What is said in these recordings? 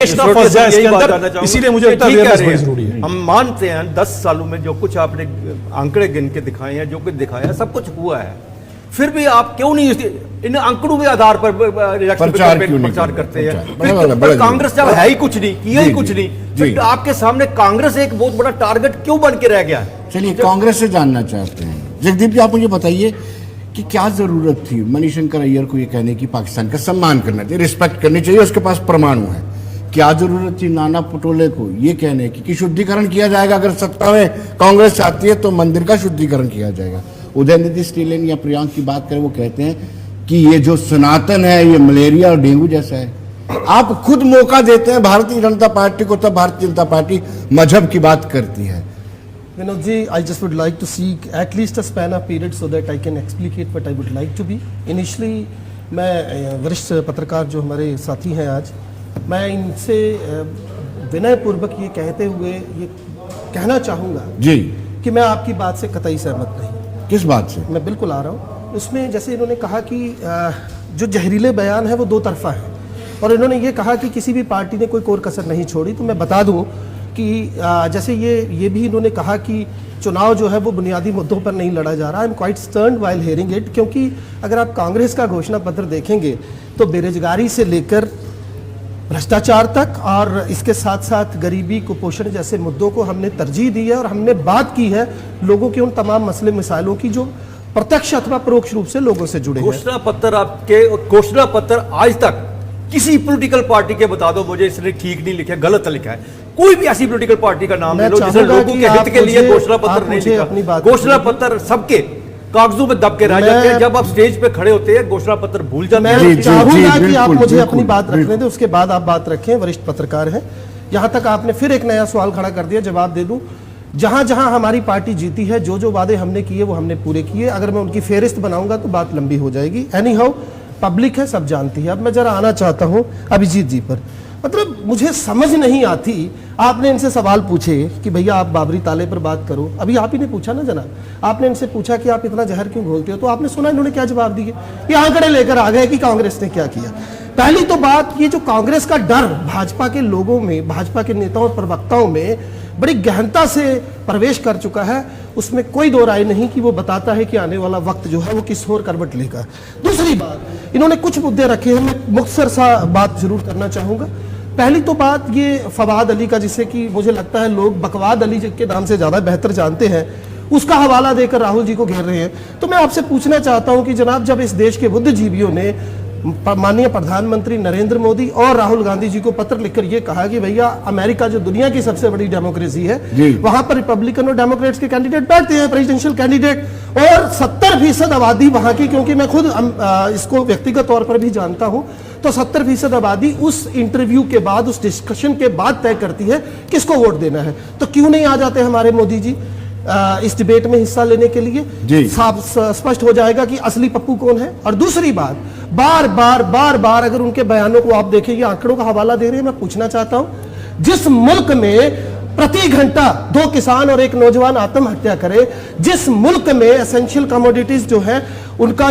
फंस जाए इसके अंदर, इसीलिए मुझे लगता है बड़ी जरूरी है। हम मानते हैं 10 सालों में जो कुछ आपने आंकड़े गिन के दिखाए हैं, जो कुछ दिखाया सब कुछ हुआ है, फिर भी आप क्यों नहीं इन आंकड़ों के आधार पर प्रचार करते हैं? कांग्रेस जब है ही कुछ नहीं, किया ही कुछ नहीं, फिर आपके सामने कांग्रेस एक बहुत बड़ा टारगेट क्यों बन के रह गया है? चलिए कांग्रेस से जानना चाहते हैं। जगदीप जी, आप मुझे बताइए कि क्या जरूरत थी मणिशंकर अय्यर को ये कहने की पाकिस्तान का सम्मान करना चाहिए, रिस्पेक्ट करनी चाहिए, उसके पास परमाणु है। क्या जरूरत थी नाना पटोले को ये कहने की कि शुद्धिकरण किया जाएगा, अगर सत्ता में कांग्रेस चाहती है तो मंदिर का शुद्धिकरण किया जाएगा? उदयनिधि स्टेलिन या प्रियांक की बात करें, वो कहते हैं कि ये जो सनातन है ये मलेरिया और डेंगू जैसा है। आप खुद मौका देते हैं भारतीय जनता पार्टी को, तब भारतीय जनता पार्टी मजहब की बात करती है। Vinod ji, I just would like to seek at least a span of period so that I can explicate what I would like to be. Initially, मैं वरिष्ठ पत्रकार जो हमारे साथी हैं आज, मैं इनसे विनय पूर्वक ये कहते हुए ये कहना चाहूँगा जी कि मैं आपकी बात से कतई सहमत नहीं। किस बात से? मैं बिल्कुल आ रहा हूँ उसमें। जैसे इन्होंने कहा कि जो जहरीले बयान है वो दो तरफा है, और इन्होंने ये कहा कि किसी भी पार्टी ने कोई कोर कसर नहीं छोड़ी। तो मैं बता दूँ कि जैसे ये भी इन्होंने कहा कि चुनाव जो है वो बुनियादी मुद्दों पर नहीं लड़ा जा रहा। I am quite stunned while hearing it, क्योंकि अगर आप कांग्रेस का घोषणा पत्र देखेंगे तो बेरोजगारी से लेकर भ्रष्टाचार तक और इसके साथ साथ गरीबी कुपोषण जैसे मुद्दों को हमने तरजीह दी है, और हमने बात की है लोगों के उन तमाम मसले मिसाइलों की जो प्रत्यक्ष अथवा परोक्ष रूप से लोगों से जुड़े हैं। घोषणा पत्र, आपके घोषणा पत्र आज तक किसी पॉलिटिकल पार्टी के बता दो मुझे इसने ठीक नहीं लिखा है, गलत लिखा है। कोई भी ऐसी पॉलिटिकल पार्टी का नाम ले लो जिसने लोगों के हित के लिए घोषणा पत्र नहीं लिखा। घोषणा पत्र सबके कागजों में दब के रह जाते हैं, जब आप स्टेज पे खड़े होते हैं घोषणा पत्र भूल जाते हैं। मैं चाहूंगा कि आप मुझे अपनी बात रखने दें, उसके बाद आप बात रखें, वरिष्ठ पत्रकार हैं। यहां तक आपने फिर एक नया सवाल खड़ा कर दिया, जवाब दे दूं। जहां जहां हमारी पार्टी जीती है, जो जो वादे हमने किए वो हमने पूरे किए। अगर मैं उनकी फेहरिस्त बनाऊंगा तो बात लंबी हो जाएगी। एनी हाउ पब्लिक है, सब जानती है। अब मैं जरा आना चाहता हूं अभिजीत जी पर। मतलब मुझे समझ नहीं आती, आपने इनसे सवाल पूछे कि भैया आप बाबरी ताले पर बात करो, अभी आप ही ने पूछा ना जनाब, आपने इनसे पूछा कि आप इतना जहर क्यों घोलते हो, तो आपने सुना इन्होंने क्या जवाब दिए? ये आंकड़े लेकर आ गए कि कांग्रेस ने क्या किया। पहली तो बात, ये जो कांग्रेस का डर भाजपा के लोगों में, भाजपा के नेताओं और प्रवक्ताओं में बड़ी गहनता से प्रवेश कर चुका है, उसमें कोई दो राय नहीं कि वो बताता है कि आने वाला वक्त जो है वो किस ओर करवट लेगा। दूसरी बात, इन्होंने कुछ मुद्दे रखे हैं, मैं मुख्तसर सा बात जरूर करना चाहूंगा। पहली तो बात ये फवाद अली का, जिसे कि मुझे लगता है लोग बकवाद अली के नाम से ज्यादा बेहतर जानते हैं, उसका हवाला देकर राहुल जी को घेर रहे हैं। तो मैं आपसे पूछना चाहता हूं कि जनाब, जब इस देश के बुद्धिजीवियों ने माननीय प्रधानमंत्री नरेंद्र मोदी और राहुल गांधी जी को पत्र लिखकर यह कहा कि भैया अमेरिका जो दुनिया की सबसे बड़ी डेमोक्रेसी है, वहां पर रिपब्लिकन और डेमोक्रेट्स के कैंडिडेट बैठते हैं, प्रेसिडेंशियल कैंडिडेट, और 70% आबादी वहां की, क्योंकि मैं खुद इसको व्यक्तिगत तौर पर भी जानता हूं, तो 70% आबादी उस इंटरव्यू के बाद, उस डिस्कशन के बाद तय करती है किसको वोट देना है। तो क्यों नहीं आ जाते हमारे मोदी जी इस डिबेट में हिस्सा लेने के लिए? साफ स्पष्ट हो जाएगा कि असली पप्पू कौन है। और दूसरी बात, बार बार अगर उनके बयानों को आप देखें, ये आंकड़ों का हवाला दे रहे हैं। मैं पूछना चाहता हूं, जिस मुल्क में प्रति घंटा 2 किसान और 1 नौजवान आत्महत्या करे, जिस मुल्क में एसेंशियल कमोडिटीज जो है उनका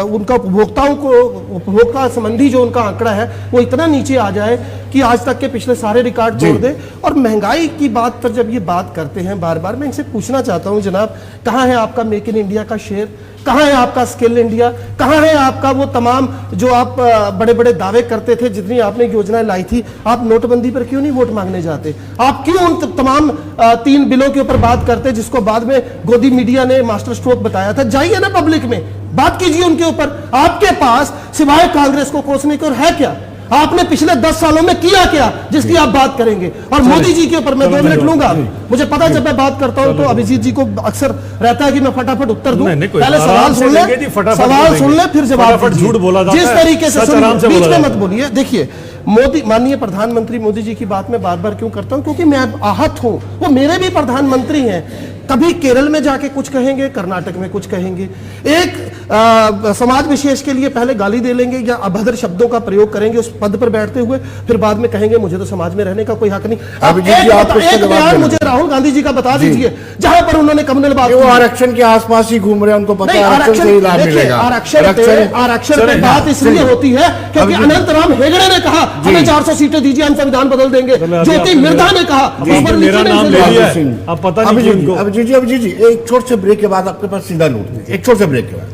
उनका उपभोक्ता संबंधी जो उनका आंकड़ा है वो इतना नीचे आ जाए कि आज तक के पिछले सारे रिकॉर्ड तोड़ दे, और महंगाई की बात पर जब ये बात करते हैं बार बार, मैं इनसे पूछना चाहता हूं जनाब, कहां है आपका मेक इन इंडिया का शेयर? कहां है आपका स्किल इंडिया? कहां है आपका वो तमाम जो आप बड़े बड़े दावे करते थे, जितनी आपने योजनाएं लाई थी? आप नोटबंदी पर क्यों नहीं वोट मांगने जाते? आप क्यों उन तमाम 3 बिलों के ऊपर बात करते जिसको बाद में गोदी मीडिया ने मास्टर स्ट्रोक बताया था? जाइए ना पब्लिक में, बात कीजिए उनके ऊपर। आपके पास सिवाय कांग्रेस को कोसने के और है क्या? आपने पिछले 10 सालों में किया क्या जिसकी आप बात करेंगे? और मोदी जी के ऊपर मैं 2 मिनट लूंगा। मुझे पता है जब मैं बात करता हूं तो अभिजीत जी को अक्सर रहता है कि मैं फटाफट उत्तर दूं। पहले सवाल सुन ले फिर जवाब। झूठ बोला जिस तरीके से बीच में मत बोलिए। देखिए, माननीय प्रधानमंत्री मोदी जी की बात में बार बार क्यों करता हूं? क्योंकि मैं आहत हूं, वो मेरे भी प्रधानमंत्री हैं। कभी केरल में जाके कुछ कहेंगे, कर्नाटक में कुछ कहेंगे, एक समाज विशेष के लिए पहले गाली दे लेंगे या अभद्र शब्दों का प्रयोग करेंगे उस पद पर बैठते हुए, फिर बाद में कहेंगे मुझे तो समाज में रहने का कोई हक नहीं। अब एक बयान मुझे राहुल गांधी जी का बता दीजिए जहां पर उन्होंने कम्युनल बात, वो आरक्षण के आसपास ही घूम रहे हैं, उनको पता है आरक्षण से ही लाभ मिलेगा। आरक्षण पे बात इसलिए होती है क्योंकि अनंतराम हेगड़े ने कहा हमें 400 सीटें दीजिए, हम संविधान बदल देंगे। ज्योति मिर्धा ने कहा मेरा नाम ले लिया है, अब पता नहीं उनको। अब जी एक छोटे से ब्रेक के बाद आपके पास सीधा नोट, एक छोटे से ब्रेक के बाद